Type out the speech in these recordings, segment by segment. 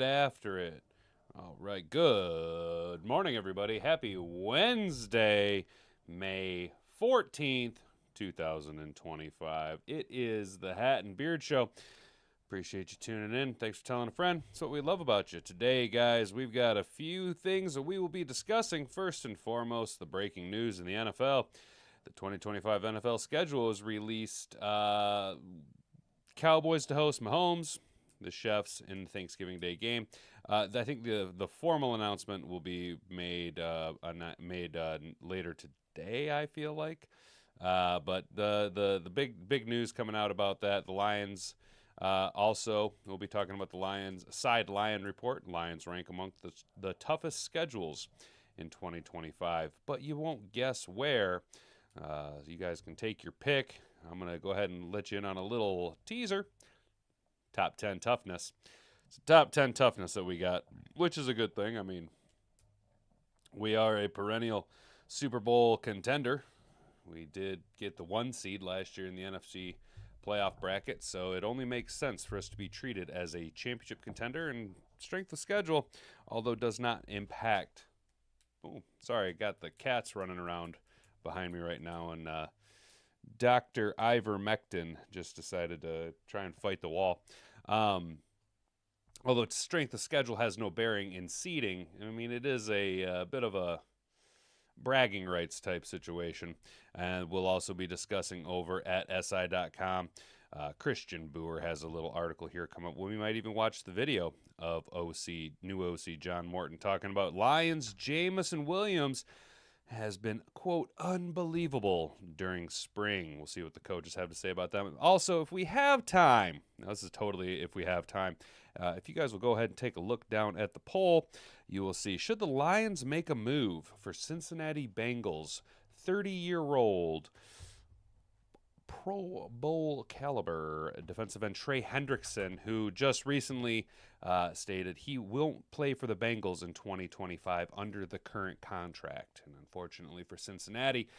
after it. All right. Good morning, everybody. Happy Wednesday, May 14th, 2025. It is the Hat and Beard Show. Appreciate you tuning in. Thanks for telling a friend. That's what we love about you. Today, guys, we've got a few things that we will be discussing. First and foremost, the breaking news in the NFL. The 2025 NFL schedule was released. Cowboys to host Mahomes, the Chiefs in the Thanksgiving Day game. I think the formal announcement will be made later today. I feel like, but the big news coming out about that, the Lions. Also, we'll be talking about the Lions Lion report. Lions rank among the toughest schedules in 2025, but you won't guess where. You guys can take your pick. I'm going to go ahead and let you in on a little teaser. Top 10 toughness. It's top 10 toughness that we got, which is a good thing. I mean, we are a perennial Super Bowl contender. We did get the 1 seed last year in the NFC playoff bracket, so it only makes sense for us to be treated as a championship contender, and strength of schedule, although does not impact. Oh, sorry, I got the cats running around behind me right now, and Dr. Ivermectin just decided to try and fight the wall. Although strength of schedule has no bearing in seeding, I mean, it is a bit of a bragging rights type situation. And we'll also be discussing over at SI.com. Christian Boer has a little article here come up. We might even watch the video of new OC John Morton talking about Lions. Jameson Williams has been, quote, unbelievable during spring. We'll see what the coaches have to say about that. Also, if we have time, now this is totally if we have time, if you guys will go ahead and take a look down at the poll, you will see, should the Lions make a move for Cincinnati Bengals 30-year-old Pro Bowl caliber defensive end Trey Hendrickson, who just recently stated he won't play for the Bengals in 2025 under the current contract. And unfortunately for Cincinnati,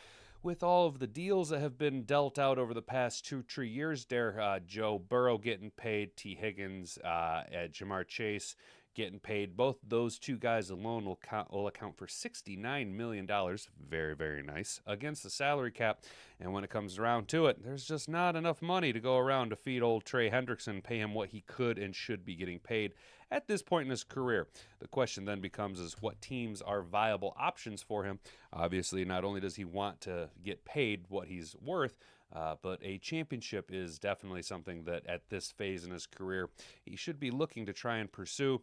with all of the deals that have been dealt out over the past 2-3 years there, Joe Burrow getting paid, T. Higgins, Jamar Chase getting paid. Both those two guys alone will account for $69 million. Very, very nice. Against the salary cap. And when it comes around to it, there's just not enough money to go around to feed old Trey Hendrickson, pay him what he could and should be getting paid at this point in his career. The question then becomes is what teams are viable options for him. Obviously, not only does he want to get paid what he's worth, but a championship is definitely something that at this phase in his career, he should be looking to try and pursue.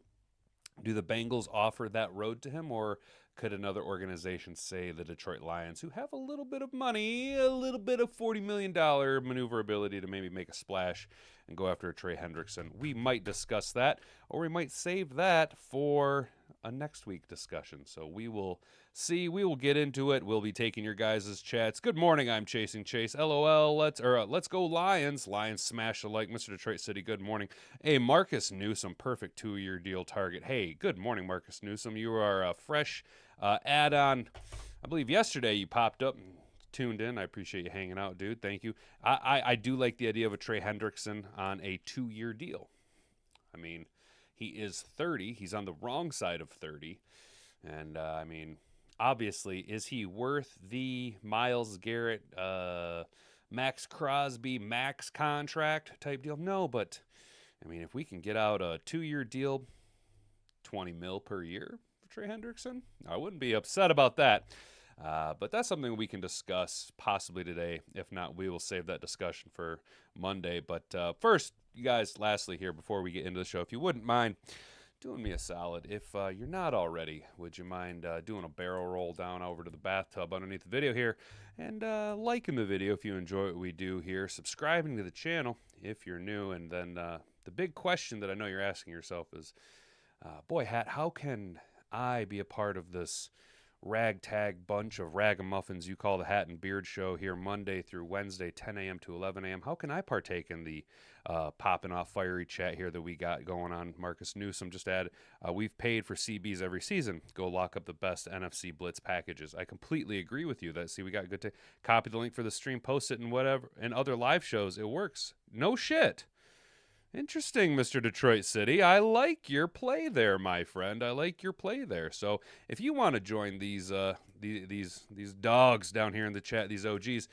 Do the Bengals offer that road to him, or could another organization, say the Detroit Lions, who have a little bit of money, a little bit of $40 million maneuverability to maybe make a splash and go after a Trey Hendrickson? We might discuss that, or we might save that for a next week discussion. So we will see. We will get into it. We'll be taking your guys' chats. Good morning. I'm Chasing Chase. LOL. Let's go Lions. Lions smash alike. Mr. Detroit City. Good morning. Hey, Marcus Newsom, perfect 2-year deal target. Hey, good morning, Marcus Newsom. You are a fresh add-on. I believe yesterday you popped up and tuned in. I appreciate you hanging out, dude. Thank you. I do like the idea of a Trey Hendrickson on a 2-year deal. I mean, he is 30. He's on the wrong side of 30. And, I mean, obviously, is he worth the Myles Garrett, Max Crosby, max contract type deal? No, but, I mean, if we can get out a 2-year deal, 20 mil per year for Trey Hendrickson, I wouldn't be upset about that. But that's something we can discuss possibly today. If not, we will save that discussion for Monday. But first, you guys, lastly here, before we get into the show, if you wouldn't mind doing me a solid, if you're not already, would you mind doing a barrel roll down over to the bathtub underneath the video here and liking the video if you enjoy what we do here, subscribing to the channel if you're new, and then the big question that I know you're asking yourself is, boy, Hat, how can I be a part of this ragtag bunch of ragamuffins you call the Hat and Beard Show here Monday through Wednesday, 10 a.m. to 11 a.m.? How can I partake in the popping off fiery chat here that we got going on? Marcus Newsom just added, we've paid for CBs every season. Go lock up the best NFC Blitz packages. I completely agree with you. That, see, we got good copy the link for the stream, post it, and whatever, and other live shows. It works. No shit. Interesting, Mr. Detroit City. I like your play there, my friend. I like your play there. So if you want to join these dogs down here in the chat, these OGs,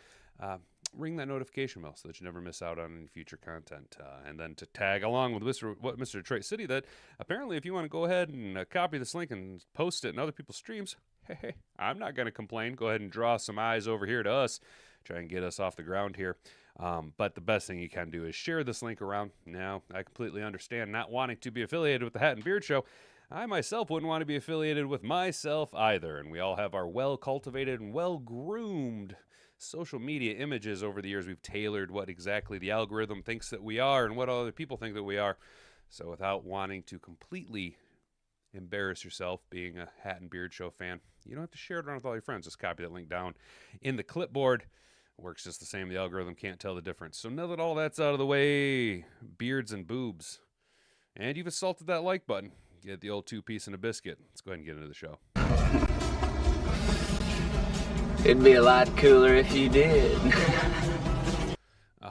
ring that notification bell so that you never miss out on any future content. And then to tag along with Mr. Detroit City, that apparently if you want to go ahead and copy this link and post it in other people's streams, hey, I'm not going to complain. Go ahead and draw some eyes over here to us. Try and get us off the ground here. But the best thing you can do is share this link around. Now, I completely understand not wanting to be affiliated with the Hat and Beard Show. I myself wouldn't want to be affiliated with myself either. And we all have our well-cultivated and well-groomed social media images over the years. We've tailored what exactly the algorithm thinks that we are and what other people think that we are. So without wanting to completely embarrass yourself being a Hat and Beard Show fan, you don't have to share it around with all your friends. Just copy that link down in the clipboard. Works just the same. The algorithm can't tell the difference. So now that all that's out of the way, beards and boobs, and you've assaulted that like button, get the old 2-piece and a biscuit. Let's go ahead and get into the show. It'd be a lot cooler if you did.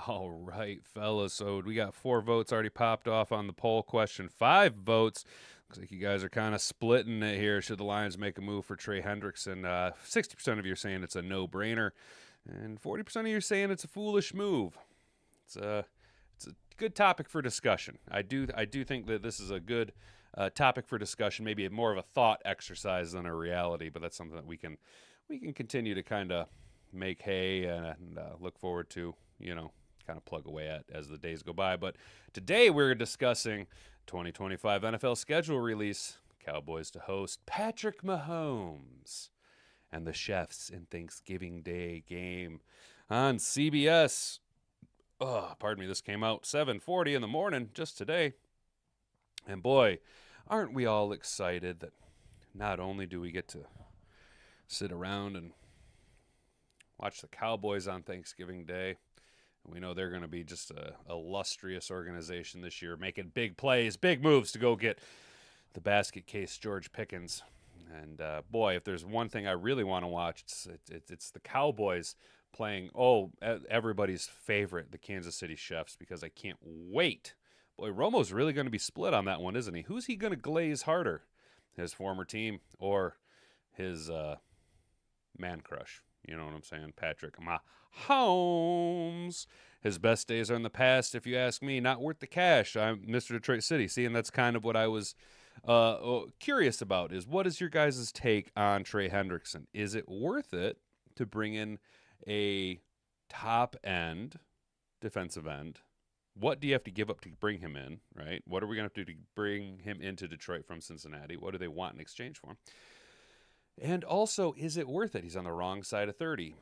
All right, fellas. So we got 4 votes already popped off on the poll question. 5 votes. Looks like you guys are kind of splitting it here. Should the Lions make a move for Trey Hendrickson? 60% of you are saying it's a no-brainer. And 40% of you are saying it's a foolish move. It's a good topic for discussion. I do think that this is a good topic for discussion, maybe more of a thought exercise than a reality, but that's something that we can continue to kind of make hay and look forward to, kind of plug away at as the days go by. But today we're discussing 2025 NFL schedule release. Cowboys to host Patrick Mahomes and the Chefs in Thanksgiving Day game on CBS. Oh, pardon me, this came out 7:40 in the morning just today. And boy, aren't we all excited that not only do we get to sit around and watch the Cowboys on Thanksgiving Day, we know they're going to be just a illustrious organization this year, making big plays, big moves to go get the basket case George Pickens. And boy, if there's one thing I really want to watch, it's the Cowboys playing, everybody's favorite, the Kansas City Chefs, because I can't wait. Boy, Romo's really going to be split on that one, isn't he? Who's he going to glaze harder? His former team or his man crush? You know what I'm saying? Patrick Mahomes. His best days are in the past, if you ask me. Not worth the cash. I'm Mr. Detroit City. See, and that's kind of what I was curious about, is what is your guys' take on Trey Hendrickson? Is it worth it to bring in a top-end defensive end? What do you have to give up to bring him in, right? What are we going to have to do to bring him into Detroit from Cincinnati? What do they want in exchange for him? And also, is it worth it? He's on the wrong side of 30.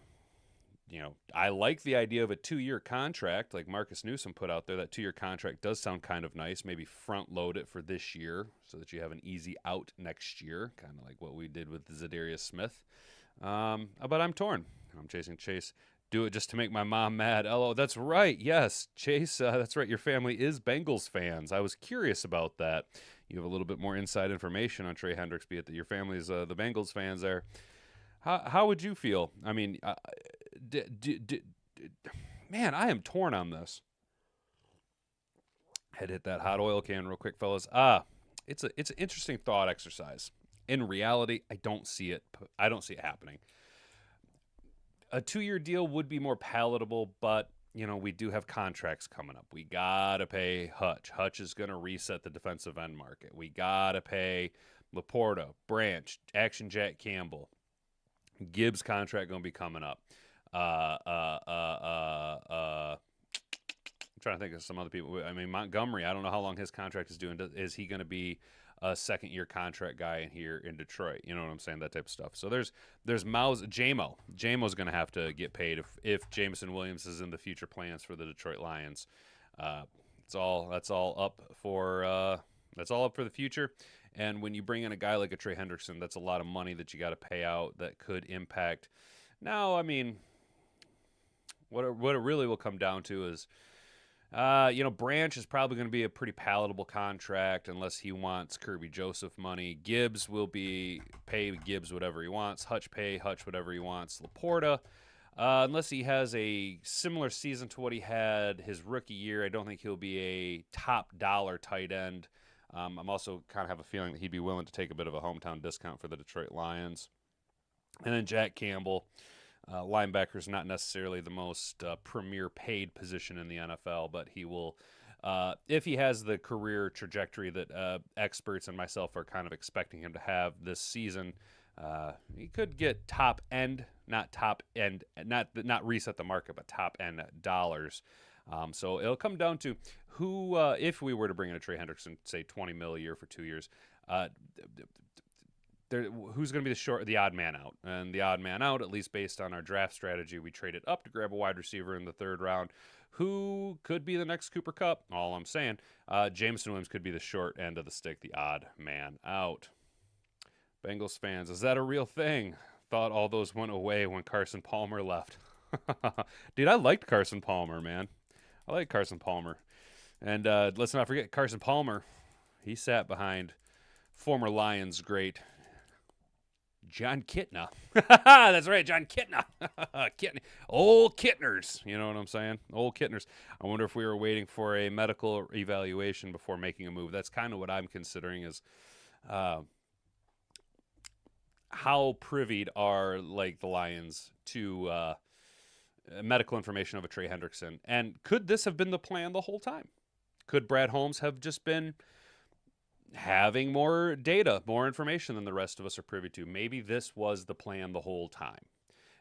I like the idea of a 2-year contract like Marcus Newsom put out there. That 2-year contract does sound kind of nice. Maybe front load it for this year so that you have an easy out next year, kind of like what we did with Zadarius Smith. But I'm torn. I'm chasing Chase. Do it just to make my mom mad. Oh, that's right. Yes, Chase, that's right. Your family is Bengals fans. I was curious about that. You have a little bit more inside information on Trey Hendricks, be it that your family's the Bengals fans there. How would you feel? I mean, man, I am torn on this. Had hit that hot oil can real quick, fellas. It's an interesting thought exercise. In reality, I don't see it. I don't see it happening. A 2-year deal would be more palatable, but we do have contracts coming up. We gotta pay Hutch. Hutch is gonna reset the defensive end market. We gotta pay Laporta, Branch, Action Jack Campbell. Gibbs contract gonna be coming up. I'm trying to think of some other people. I mean, Montgomery, I don't know how long his contract is doing. Is he going to be a second-year contract guy in here in Detroit? You know what I'm saying? That type of stuff. So there's Jamo. Jamo's going to have to get paid if Jameson Williams is in the future plans for the Detroit Lions. That's all up for the future. And when you bring in a guy like a Trey Hendrickson, that's a lot of money that you got to pay out that could impact. Now, I mean, what it really will come down to is, Branch is probably going to be a pretty palatable contract unless he wants Kirby Joseph money. Gibbs will pay Gibbs whatever he wants. Hutch pay Hutch whatever he wants. Laporta, Unless he has a similar season to what he had his rookie year, I don't think he'll be a top dollar tight end. I'm also kind of have a feeling that he'd be willing to take a bit of a hometown discount for the Detroit Lions. And then Jack Campbell, linebacker is not necessarily the most premier paid position in the NFL, but he will, if he has the career trajectory that experts and myself are kind of expecting him to have this season, he could get top end, not reset the market, but top end dollars. So it'll come down to who, if we were to bring in a Trey Hendrickson, say $20 million a year for 2 years, who's going to be the odd man out? And the odd man out, at least based on our draft strategy, we traded up to grab a wide receiver in the 3rd round. Who could be the next Cooper Kupp? All I'm saying, Jameson Williams could be the short end of the stick, the odd man out. Bengals fans, is that a real thing? Thought all those went away when Carson Palmer left. Dude, I liked Carson Palmer, man. I like Carson Palmer. And let's not forget, Carson Palmer, he sat behind former Lions great John Kitna. That's right, John Kitna. Old Kittners. You know what I'm saying? Old Kittners. I wonder if we were waiting for a medical evaluation before making a move. That's kind of what I'm considering is how privied are like the Lions to medical information of a Trey Hendrickson. And could this have been the plan the whole time? Could Brad Holmes have just been having more data, more information than the rest of us are privy to? Maybe this was the plan the whole time.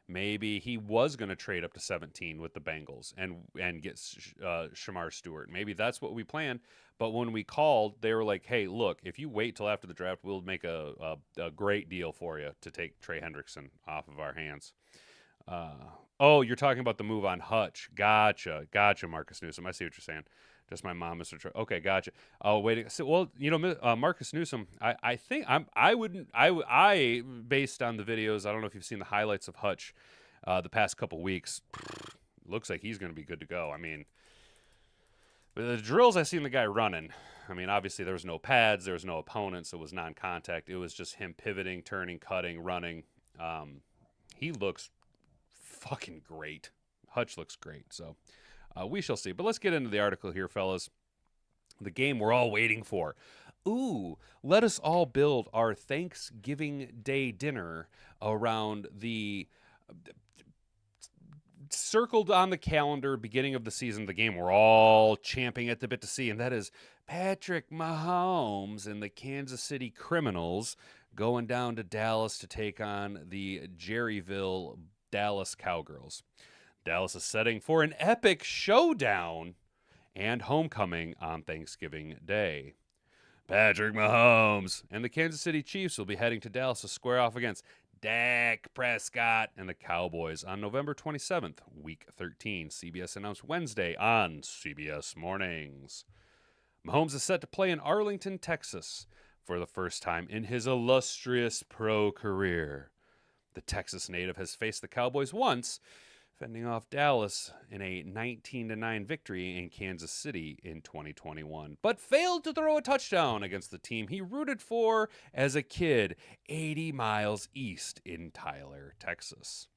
Maybe he was going to trade up to 17 with the Bengals and get Shamar Stewart. Maybe that's what we planned. But when we called, they were like, hey, look, if you wait till after the draft, we'll make a great deal for you to take Trey Hendrickson off of our hands. Oh, you're talking about the move on Hutch. Gotcha, Marcus Newsom. I see what you're saying. Just my mom, Mr. Troy. Okay, gotcha. Oh, wait. So, well, you know, Marcus Newsom. I think I based on the videos. I don't know if you've seen the highlights of Hutch, the past couple weeks. Looks like he's going to be good to go. I mean, the drills I seen the guy running. I mean, obviously there was no pads, there was no opponents, it was non-contact. It was just him pivoting, turning, cutting, running. He looks fucking great. Hutch looks great. So. We shall see. But let's get into the article here, fellas. The game we're all waiting for. Ooh, let us all build our Thanksgiving Day dinner around the circled on the calendar beginning of the season, the game we're all champing at the bit to see, and that is Patrick Mahomes and the Kansas City Criminals going down to Dallas to take on the Jerryville Dallas Cowgirls. Dallas is setting for an epic showdown and homecoming on Thanksgiving Day. Patrick Mahomes and the Kansas City Chiefs will be heading to Dallas to square off against Dak Prescott and the Cowboys on November 27th, Week 13. CBS announced Wednesday on CBS Mornings. Mahomes is set to play in Arlington, Texas for the first time in his illustrious pro career. The Texas native has faced the Cowboys once, fending off Dallas in a 19-9 victory in Kansas City in 2021, but failed to throw a touchdown against the team he rooted for as a kid 80 miles east in Tyler, Texas.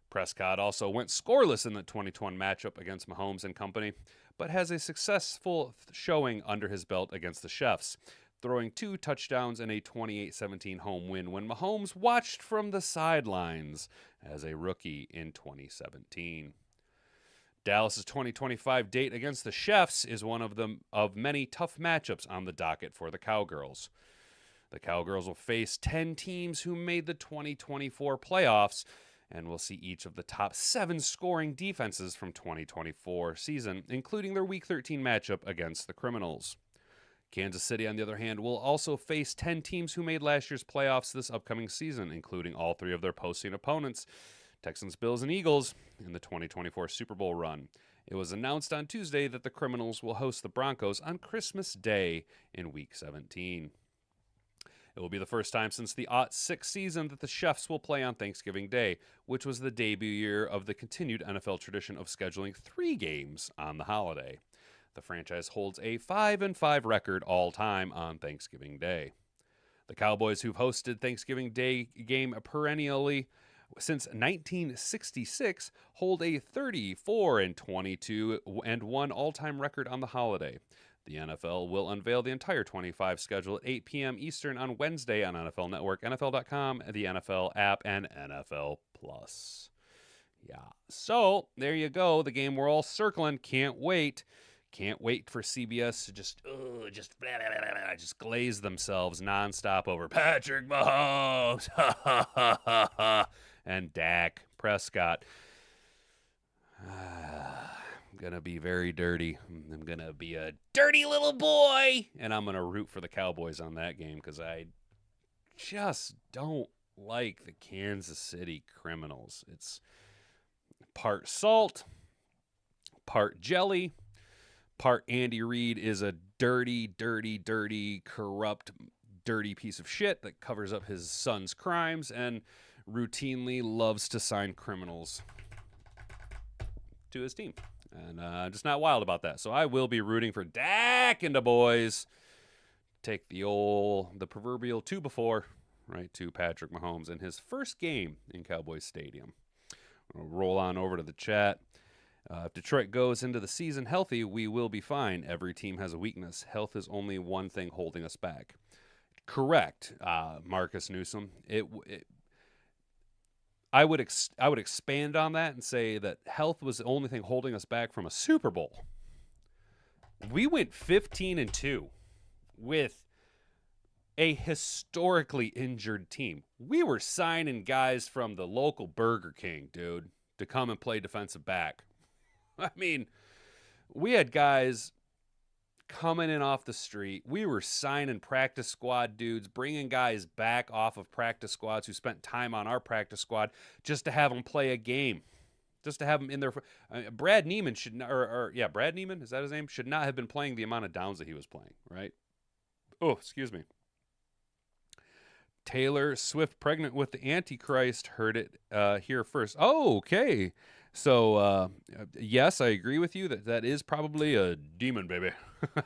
Prescott also went scoreless in the 2020 matchup against Mahomes and company, but has a successful showing under his belt against the Chiefs, throwing 2 touchdowns in a 28-17 home win when Mahomes watched from the sidelines as a rookie in 2017. Dallas's 2025 date against the Chiefs is one of many tough matchups on the docket for the Cowgirls. The Cowgirls will face 10 teams who made the 2024 playoffs and will see each of the top 7 scoring defenses from 2024 season, including their Week 13 matchup against the Criminals. Kansas City, on the other hand, will also face 10 teams who made last year's playoffs this upcoming season, including all 3 of their postseason opponents, Texans, Bills, and Eagles, in the 2024 Super Bowl run. It was announced on Tuesday that the Criminals will host the Broncos on Christmas Day in Week 17. It will be the first time since the '06 season that the Chiefs will play on Thanksgiving Day, which was the debut year of the continued NFL tradition of scheduling 3 games on the holiday. The franchise holds a 5-5 record all-time on Thanksgiving Day. The Cowboys, who've hosted Thanksgiving Day game perennially, since 1966 hold a 34-22-1 all-time record on the holiday. The NFL will unveil the entire 25 schedule at 8 p.m. Eastern on Wednesday on NFL Network, NFL.com, the NFL app, and NFL Plus. Yeah, so there you go. The game we're all circling. Can't wait. Can't wait for CBS to just glaze themselves nonstop over Patrick Mahomes and Dak Prescott. Gonna be very dirty. I'm gonna be a dirty little boy, and I'm gonna root for the Cowboys on that game because I just don't like the Kansas City Criminals. It's part salt, part jelly, part Andy Reid is a dirty, corrupt, dirty piece of shit that covers up his son's crimes and routinely loves to sign criminals to his team. And I'm just not wild about that. So I will be rooting for Dak and the boys. Take the proverbial 2-before, right, to Patrick Mahomes in his first game in Cowboys Stadium. We'll roll on over to the chat. If Detroit goes into the season healthy, we will be fine. Every team has a weakness. Health is only one thing holding us back. Correct, Marcus Newsom. I would expand on that and say that health was the only thing holding us back from a Super Bowl. We went 15-2 with a historically injured team. We were signing guys from the local Burger King, dude, to come and play defensive back. I mean, we had guys coming in off the street. We were signing practice squad dudes, bringing guys back off of practice squads who spent time on our practice squad just to have them play a game, just to have them in there. Brad Neiman should not, Brad Neiman, is that his name? Should not have been playing the amount of downs that he was playing, right? Oh, excuse me. Taylor Swift pregnant with the Antichrist, heard it here first. Oh, okay. So, yes, I agree with you that is probably a demon baby.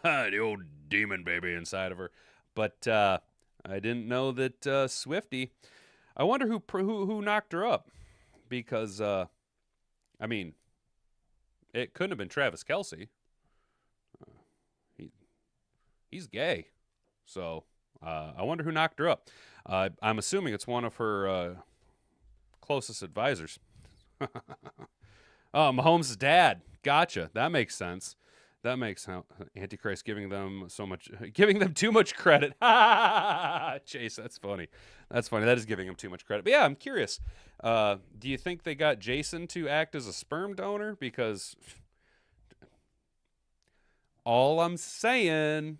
The old demon baby inside of her. But I didn't know that Swifty. I wonder who knocked her up. Because, I mean, it couldn't have been Travis Kelce. He's gay. So, I wonder who knocked her up. I'm assuming it's one of her closest advisors. Oh, Mahomes' dad. Gotcha. That makes sense. That makes sense. Antichrist giving them too much credit. Chase, that's funny. That's funny. That is giving him too much credit. But yeah, I'm curious. Do you think they got Jason to act as a sperm donor? Because all I'm saying,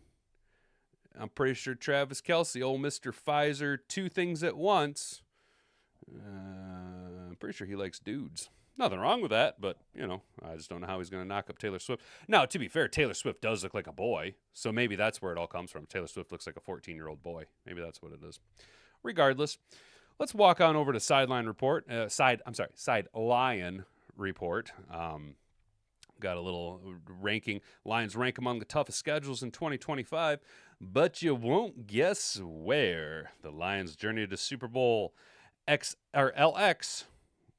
I'm pretty sure Travis Kelce, old Mr. Pfizer, two things at once. I'm pretty sure he likes dudes. Nothing wrong with that, but, I just don't know how he's going to knock up Taylor Swift. Now, to be fair, Taylor Swift does look like a boy, so maybe that's where it all comes from. Taylor Swift looks like a 14-year-old boy. Maybe that's what it is. Regardless, let's walk on over to Sideline Report. Sideline Report. Got a little ranking. Lions rank among the toughest schedules in 2025, but you won't guess where. The Lions' journey to Super Bowl LX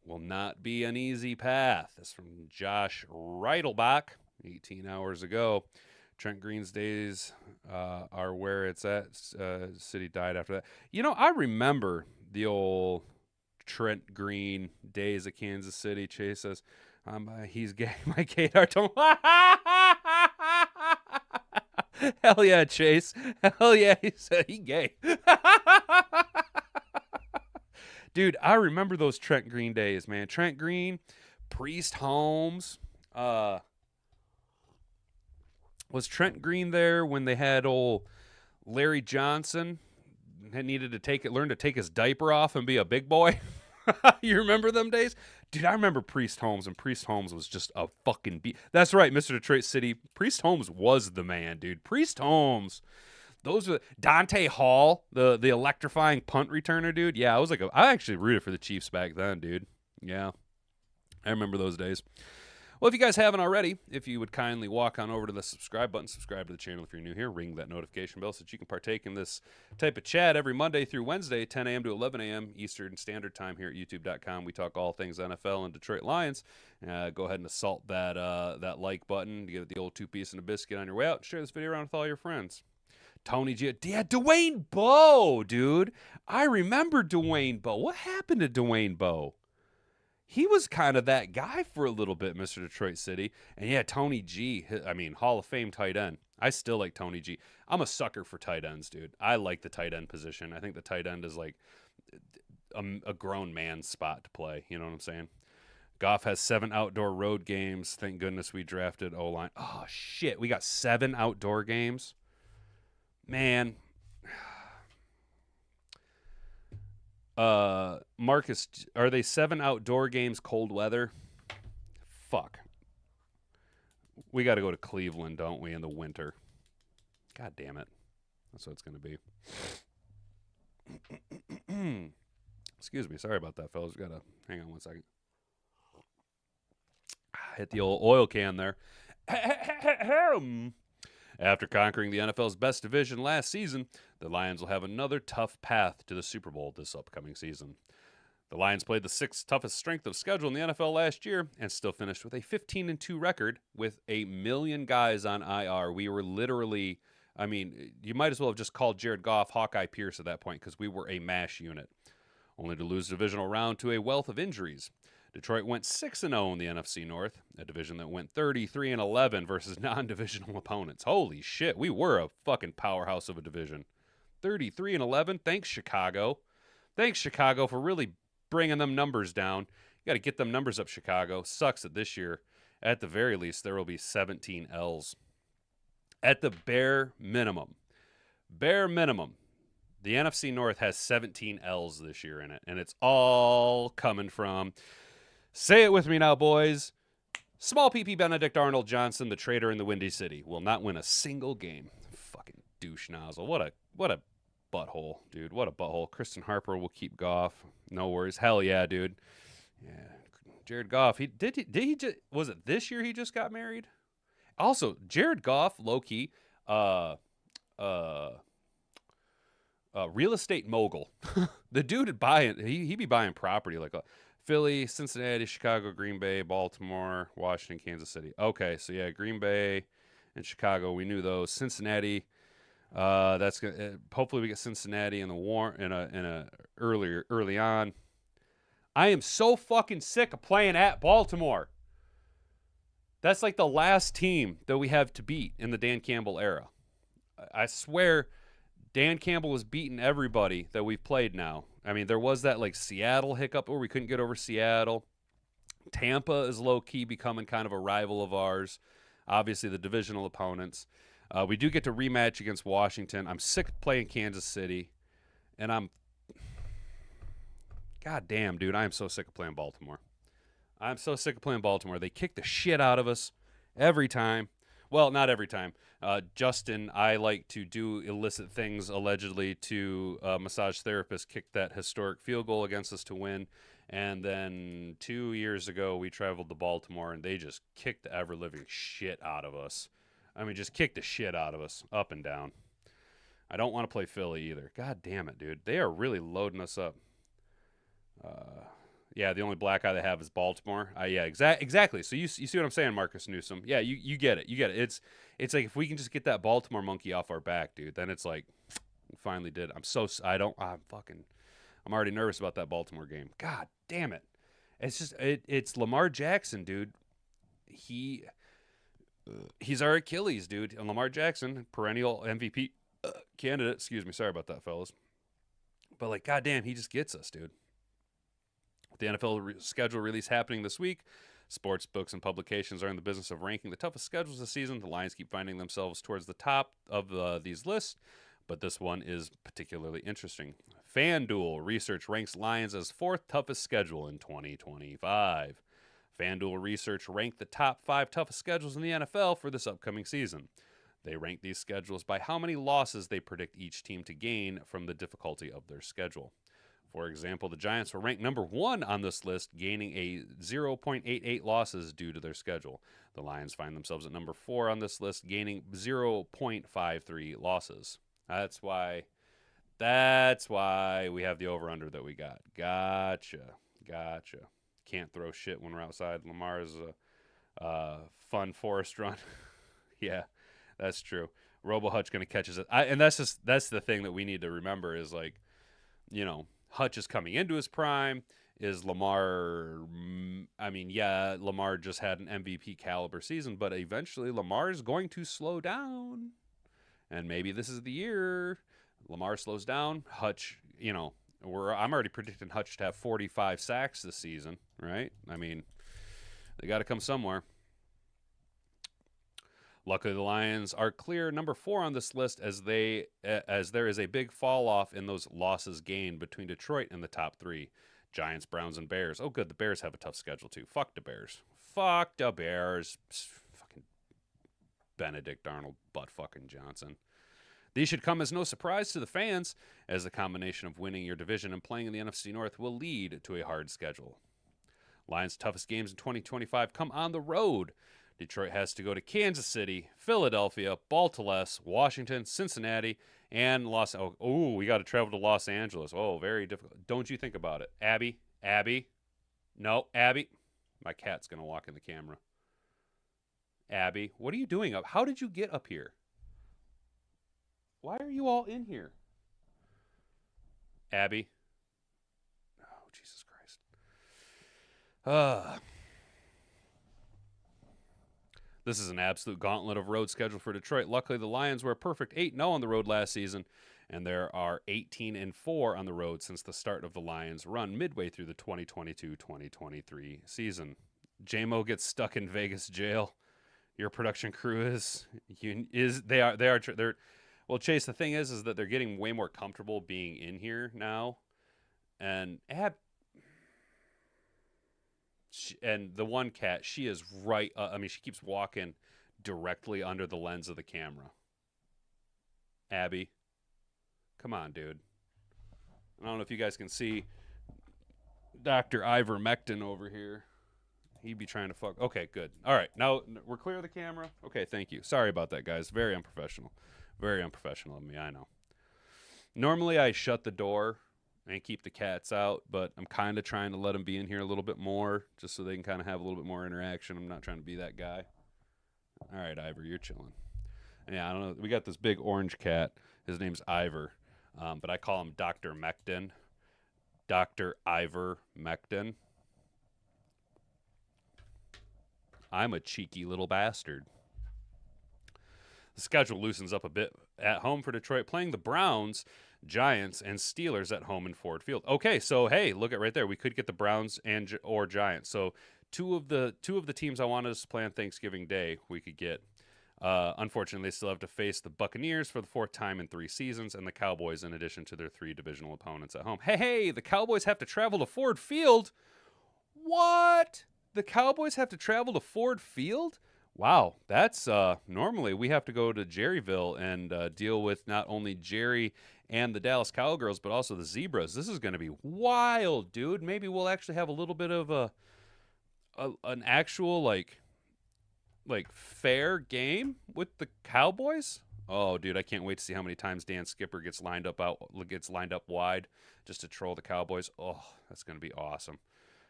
will not be an easy path. That's from Josh Reitelbach 18 hours ago. Trent Green's days are where it's at. City died after that. I remember the old Trent Green days at Kansas City. Chase says, he's gay. My gaydar don't. Hell yeah, Chase. Hell yeah, he's gay. Dude, I remember those Trent Green days, man. Trent Green, Priest Holmes. Was Trent Green there when they had old Larry Johnson had needed to learn to take his diaper off and be a big boy? You remember them days? Dude, I remember Priest Holmes, and Priest Holmes was just a fucking beat. That's right, Mr. Detroit City. Priest Holmes was the man, dude. Priest Holmes. Those were Dante Hall, the electrifying punt returner, dude. Yeah, I actually rooted for the Chiefs back then, dude. Yeah, I remember those days. Well, if you guys haven't already, if you would kindly walk on over to the subscribe button, subscribe to the channel if you're new here, ring that notification bell so that you can partake in this type of chat every Monday through Wednesday, 10 a.m. to 11 a.m. Eastern Standard Time here at youtube.com. We talk all things NFL and Detroit Lions. Go ahead and assault that like button to get the old two-piece and a biscuit on your way out. Share this video around with all your friends. Tony G. Yeah, Dwayne Bowe, dude. I remember Dwayne Bowe. What happened to Dwayne Bowe? He was kind of that guy for a little bit, Mr. Detroit City. And yeah, Tony G. I mean, Hall of Fame tight end. I still like Tony G. I'm a sucker for tight ends, dude. I like the tight end position. I think the tight end is like a grown man's spot to play. You know what I'm saying? Goff has 7 outdoor road games. Thank goodness we drafted O-line. Oh, shit. We got 7 outdoor games. Man. Marcus, are they 7 outdoor games cold weather? Fuck. We got to go to Cleveland, don't we, in the winter? God damn it. That's what it's going to be. Excuse me. Sorry about that, fellas. Got to hang on one second. Hit the old oil can there. After conquering the NFL's best division last season, the Lions will have another tough path to the Super Bowl this upcoming season. The Lions played the 6th toughest strength of schedule in the NFL last year and still finished with a 15-2 record with 1 million guys on IR. We were literally, I mean, you might as well have just called Jared Goff Hawkeye Pierce at that point because we were a MASH unit, only to lose the divisional round to a wealth of injuries. Detroit went 6-0 in the NFC North, a division that went 33-11 versus non-divisional opponents. Holy shit, we were a fucking powerhouse of a division. 33-11, thanks Chicago. Thanks Chicago for really bringing them numbers down. You got to get them numbers up, Chicago. Sucks that this year, at the very least, there will be 17 L's. At the bare minimum, the NFC North has 17 L's this year in it, and it's all coming from... Say it with me now, boys. Small PP Benedict Arnold Johnson, the traitor in the Windy City, will not win a single game. Fucking douche nozzle. What a butthole, dude. What a butthole. Kristen Harper will keep Goff. No worries. Hell yeah, dude. Yeah. Jared Goff. Did he just, was it this year he just got married? Also, Jared Goff, low key, real estate mogul. The dude would buy it. He'd be buying property like Philly, Cincinnati, Chicago, Green Bay, Baltimore, Washington, Kansas City. Okay, so yeah, Green Bay and Chicago, we knew those. Cincinnati, that's gonna, hopefully we get Cincinnati in the war in a early on. I am so fucking sick of playing at Baltimore. That's like the last team that we have to beat in the Dan Campbell era. I swear, Dan Campbell was beating everybody that we've played now. I mean, there was that like Seattle hiccup where we couldn't get over Seattle. Tampa is low-key becoming kind of a rival of ours. Obviously, the divisional opponents. We do get to rematch against Washington. I'm sick of playing Kansas City. And God damn, dude, I am so sick of playing Baltimore. I'm so sick of playing Baltimore. They kick the shit out of us every time. Well, not every time. Justin, I like to do illicit things, allegedly, to massage therapist kick that historic field goal against us to win. And then 2 years ago, we traveled to Baltimore, and they just kicked the ever-living shit out of us. I mean, just kicked the shit out of us, up and down. I don't want to play Philly either. God damn it, dude. They are really loading us up. Yeah, the only black eye they have is Baltimore. Yeah, exactly. So you see what I'm saying, Marcus Newsom? Yeah, you get it. You get it. It's like if we can just get that Baltimore monkey off our back, dude, then it's like we finally did. I'm already nervous about that Baltimore game. God damn it. It's just it's Lamar Jackson, dude. He's our Achilles, dude. And Lamar Jackson, perennial MVP candidate. Excuse me. Sorry about that, fellas. But like, goddamn, he just gets us, dude. With the NFL schedule release happening this week, sports books and publications are in the business of ranking the toughest schedules this season. The Lions keep finding themselves towards the top of these lists, but this one is particularly interesting. FanDuel Research ranks Lions as 4th toughest schedule in 2025. FanDuel Research ranked the top 5 toughest schedules in the NFL for this upcoming season. They rank these schedules by how many losses they predict each team to gain from the difficulty of their schedule. For example, the Giants were ranked number 1 on this list, gaining a 0.88 losses due to their schedule. The Lions find themselves at number 4 on this list, gaining 0.53 losses. That's why we have the over-under that we got. Gotcha. Can't throw shit when we're outside. Lamar's a fun forest run. Yeah, that's true. Robo-Hutch going to catch us. And that's the thing that we need to remember is, like, you know, Hutch is coming into his prime. Is Lamar, Lamar just had an MVP caliber season, but eventually Lamar is going to slow down. And maybe this is the year Lamar slows down. Hutch, I'm already predicting Hutch to have 45 sacks this season, right? I mean, they got to come somewhere. Luckily, the Lions are clear number 4 on this list as there is a big fall off in those losses gained between Detroit and the top 3. Giants, Browns, and Bears. Oh, good. The Bears have a tough schedule, too. Fuck the Bears. Fucking Benedict Arnold, butt fucking Johnson. These should come as no surprise to the fans, as the combination of winning your division and playing in the NFC North will lead to a hard schedule. Lions' toughest games in 2025 come on the road. Detroit has to go to Kansas City, Philadelphia, Baltimore, Washington, Cincinnati, and we got to travel to Los Angeles. Oh, very difficult. Don't you think about it. Abby. No, Abby. My cat's going to walk in the camera. Abby, what are you doing up? How did you get up here? Why are you all in here? Abby. Oh, Jesus Christ. This is an absolute gauntlet of road schedule for Detroit. Luckily, the Lions were a perfect 8-0 on the road last season, and there are 18-4 on the road since the start of the Lions' run midway through the 2022-2023 season. JMO gets stuck in Vegas jail. Your production crew well, Chase, the thing is that they're getting way more comfortable being in here now, and and the one cat, she is right. She keeps walking directly under the lens of the camera. Abby, come on, dude. I don't know if you guys can see Dr. Ivermectin over here. He'd be trying to fuck. Okay, good. All right, now we're clear of the camera. Okay, thank you. Sorry about that, guys. Very unprofessional. Very unprofessional of me, I know. Normally, I shut the door and keep the cats out, but I'm kind of trying to let them be in here a little bit more, just so they can kind of have a little bit more interaction. I'm not trying to be that guy. All right, Ivor, you're chilling. Yeah, I don't know. We got this big orange cat. His name's Ivor, but I call him Dr. Mectin. Dr. Ivor Mectin. I'm a cheeky little bastard. The schedule loosens up a bit at home for Detroit, playing the Browns, Giants, and Steelers at home in Ford Field. Okay, so hey, look at right there. We could get the Browns or Giants. So two of the teams I wanted us to play on Thanksgiving Day, we could get. Unfortunately, they still have to face the Buccaneers for the 4th time in 3 seasons, and the Cowboys, in addition to their 3 divisional opponents at home. Hey, the Cowboys have to travel to Ford Field. What? The Cowboys have to travel to Ford Field? Wow, that's normally we have to go to Jerryville and deal with not only Jerry and the Dallas Cowgirls, but also the Zebras. This is going to be wild, dude. Maybe we'll actually have a little bit of an actual like fair game with the Cowboys. Oh, dude, I can't wait to see how many times Dan Skipper gets lined up wide just to troll the Cowboys. Oh, that's going to be awesome.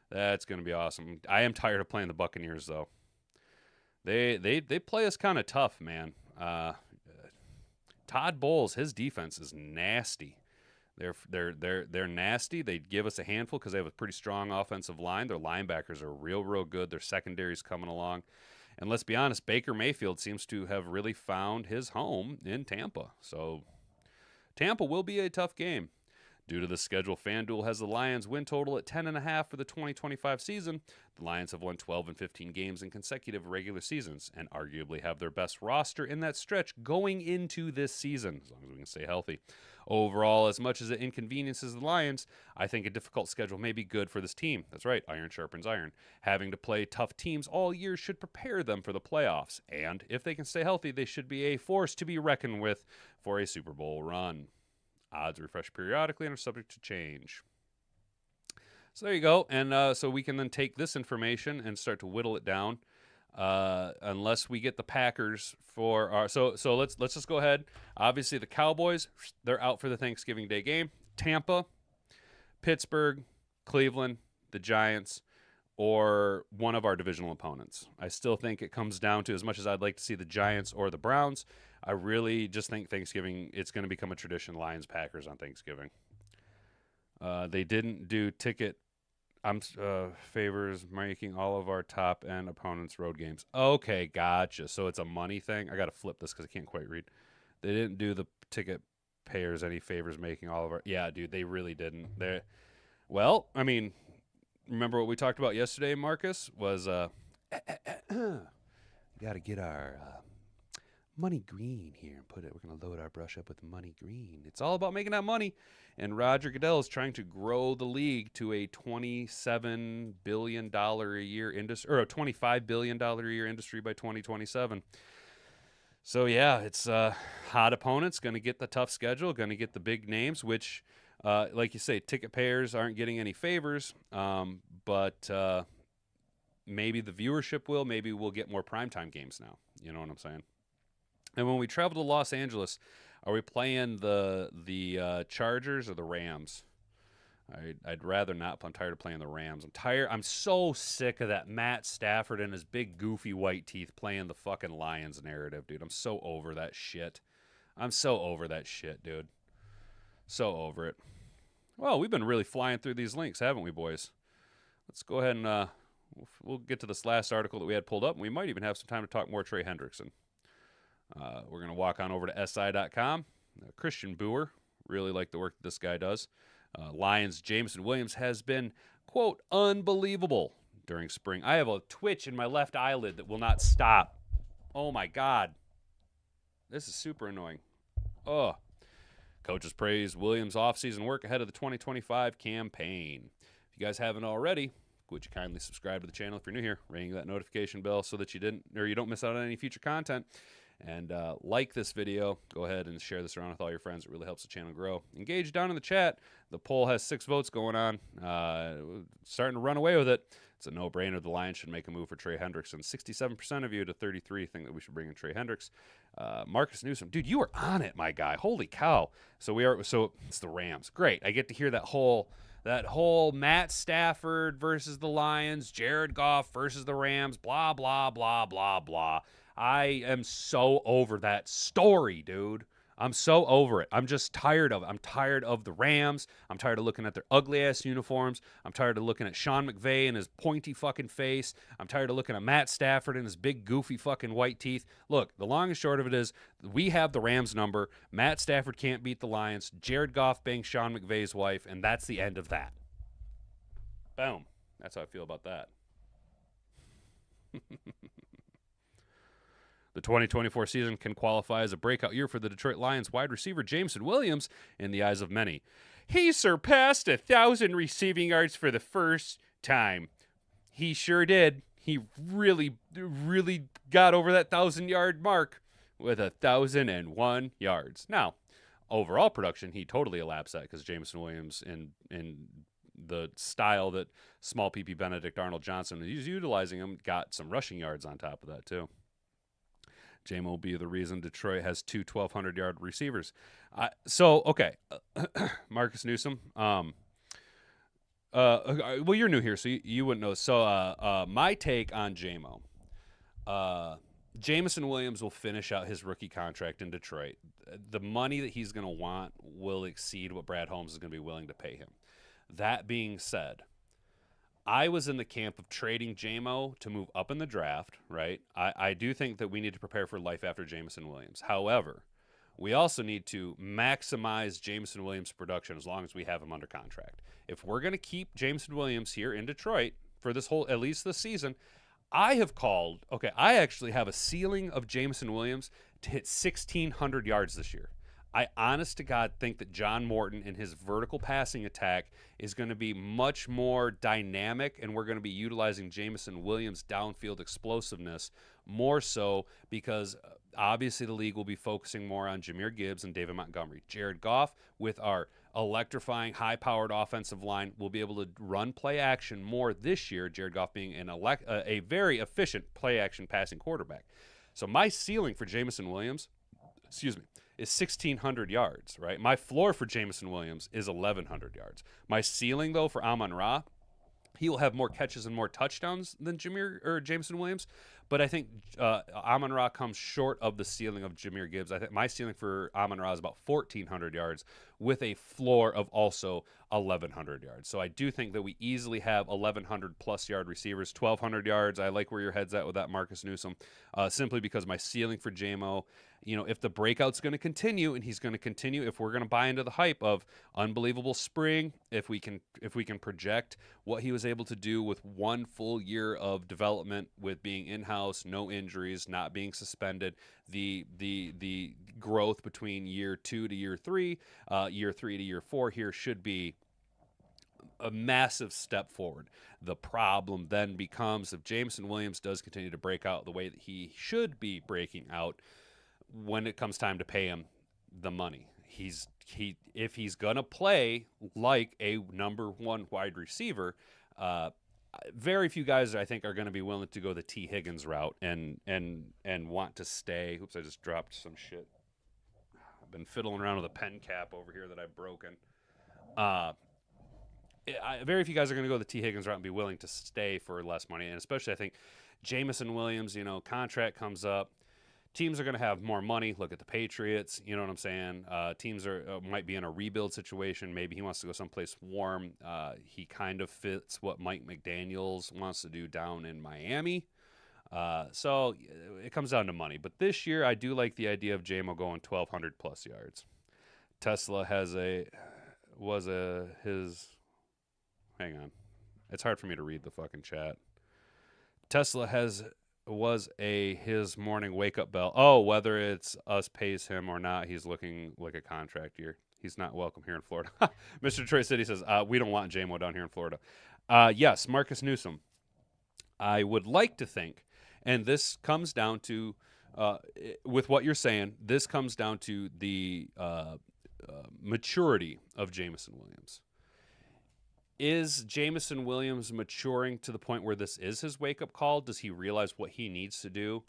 That's going to be awesome. I am tired of playing the Buccaneers though. They play us kind of tough, man. Todd Bowles, his defense is nasty. They're nasty. They give us a handful because they have a pretty strong offensive line. Their linebackers are real good. Their secondary's coming along. And let's be honest, Baker Mayfield seems to have really found his home in Tampa. So Tampa will be a tough game. Due to the schedule, FanDuel has the Lions win total at 10.5 for the 2025 season. The Lions have won 12 and 15 games in consecutive regular seasons and arguably have their best roster in that stretch going into this season, as long as we can stay healthy. Overall, as much as it inconveniences the Lions, I think a difficult schedule may be good for this team. That's right, iron sharpens iron. Having to play tough teams all year should prepare them for the playoffs, and if they can stay healthy, they should be a force to be reckoned with for a Super Bowl run. Odds refresh periodically and are subject to change. So there you go. And so we can then take this information and start to whittle it down. Unless we get the Packers for our so let's just go ahead. Obviously the Cowboys, they're out for the Thanksgiving Day game. Tampa, Pittsburgh, Cleveland, the Giants, or one of our divisional opponents. I still think it comes down to, as much as I'd like to see the Giants or the Browns, I really just think Thanksgiving, it's going to become a tradition, Lions Packers on Thanksgiving. They didn't do ticket favors making all of our top end opponents road games. Okay, gotcha. So it's a money thing. I got to flip this because I can't quite read. They didn't do the ticket payers any favors making all of our. Yeah, dude, they really didn't. Well, I mean, remember what we talked about yesterday, Marcus? Was got to get our money green here and put it. We're going to load our brush up with money green. It's all about making that money. And Roger Goodell is trying to grow the league to a $27 billion a year industry, or a $25 billion a year industry by 2027. So yeah, it's hot opponents, going to get the tough schedule, going to get the big names, which, like you say, ticket payers aren't getting any favors, but maybe the viewership will. Maybe we'll get more primetime games now. You know what I'm saying? And when we travel to Los Angeles, are we playing the Chargers or the Rams? I'd rather not. I'm tired of playing the Rams. I'm so sick of that Matt Stafford and his big goofy white teeth playing the fucking Lions narrative, dude. I'm so over that shit. Dude. So over it. Well, we've been really flying through these links, haven't we, boys? Let's go ahead and we'll get to this last article that we had pulled up, and we might even have some time to talk more Trey Hendrickson. We're going to walk on over to SI.com. Christian Boer, really like the work that this guy does. Lions' Jameson Williams has been, quote, unbelievable during spring. I have a twitch in my left eyelid that will not stop. Oh, my God. This is super annoying. Oh. Coaches praise Williams' offseason work ahead of the 2025 campaign. If you guys haven't already, would you kindly subscribe to the channel if you're new here, ring that notification bell so that you don't miss out on any future content. And like this video. Go ahead and share this around with all your friends. It really helps the channel grow. Engage down in the chat. The poll has 6 votes going on. Starting to run away with it. It's a no-brainer. The Lions should make a move for Trey Hendrickson. 67% of you to 33% think that we should bring in Trey Hendricks. Marcus Newsom, dude, you were on it, my guy. Holy cow! So it's the Rams. Great. I get to hear that whole Matt Stafford versus the Lions, Jared Goff versus the Rams, blah blah blah blah blah. I am so over that story, dude. I'm so over it. I'm just tired of it. I'm tired of the Rams. I'm tired of looking at their ugly-ass uniforms. I'm tired of looking at Sean McVay and his pointy fucking face. I'm tired of looking at Matt Stafford and his big, goofy fucking white teeth. Look, the long and short of it is we have the Rams number. Matt Stafford can't beat the Lions. Jared Goff bangs Sean McVay's wife, and that's the end of that. Boom. That's how I feel about that. The 2024 season can qualify as a breakout year for the Detroit Lions wide receiver Jameson Williams in the eyes of many. He surpassed 1,000 receiving yards for the first time. He sure did. He really, really got over that 1,000-yard mark with 1,001 yards. Now, overall production, he totally elapsed that because Jameson Williams in the style that small PP Benedict Arnold Johnson is utilizing him got some rushing yards on top of that too. J-Mo will be the reason Detroit has 2 1,200-yard receivers. Okay, Marcus Newsom. Well, you're new here, so you wouldn't know. So my take on J-Mo. Jameson Williams will finish out his rookie contract in Detroit. The money that he's going to want will exceed what Brad Holmes is going to be willing to pay him. That being said, I was in the camp of trading J-Mo to move up in the draft, right? I do think that we need to prepare for life after Jameson Williams. However, we also need to maximize Jameson Williams' production as long as we have him under contract. If we're going to keep Jameson Williams here in Detroit for this whole, at least this season, I actually have a ceiling of Jameson Williams to hit 1,600 yards this year. I honest to God think that John Morton and his vertical passing attack is going to be much more dynamic, and we're going to be utilizing Jameson Williams' downfield explosiveness more so because obviously the league will be focusing more on Jahmyr Gibbs and David Montgomery. Jared Goff with our electrifying, high-powered offensive line. Will be able to run play action more this year, Jared Goff being a very efficient play action passing quarterback. So my ceiling for Jameson Williams, is 1,600 yards, right? My floor for Jameson Williams is 1,100 yards. My ceiling, though, for Amon-Ra, he will have more catches and more touchdowns than Jameson Williams, but I think Amon-Ra comes short of the ceiling of Jahmyr Gibbs. I think my ceiling for Amon-Ra is about 1,400 yards with a floor of also 1,100 yards. So I do think that we easily have 1,100-plus yard receivers, 1,200 yards. I like where your head's at with that, Marcus Newsome, simply because my ceiling for JMO, if the breakout's going to continue, and he's going to continue, if we're going to buy into the hype of unbelievable spring, if we can project what he was able to do with one full year of development, with being in-house, no injuries, not being suspended, the growth between year 2 to year 3, year 3 to year 4 here should be a massive step forward. The problem then becomes, if Jameson Williams does continue to break out the way that he should be breaking out, when it comes time to pay him the money, if he's gonna play like a number 1 wide receiver, very few guys I think are going to be willing to go the T. Higgins route and want to stay. Oops, I just dropped some shit. I've been fiddling around with a pen cap over here that I've broken. Very few guys are going to go the T. Higgins route and be willing to stay for less money, and especially I think Jameson Williams, contract comes up. Teams are going to have more money. Look at the Patriots. You know what I'm saying? Teams might be in a rebuild situation. Maybe he wants to go someplace warm. He kind of fits what Mike McDaniels wants to do down in Miami. So it comes down to money. But this year, I do like the idea of JMO going 1,200-plus yards. Tesla hang on. It's hard for me to read the fucking chat. Tesla was his morning wake-up bell. Oh, whether it's us pays him or not, he's looking like a contract year. He's not welcome here in Florida. Mr. Detroit City says, we don't want JMO down here in Florida. Yes, Marcus Newsome. I would like to think, and this comes down to, with what you're saying, this comes down to the maturity of Jameson Williams. Is Jameson Williams maturing to the point where this is his wake-up call? Does he realize what he needs to do?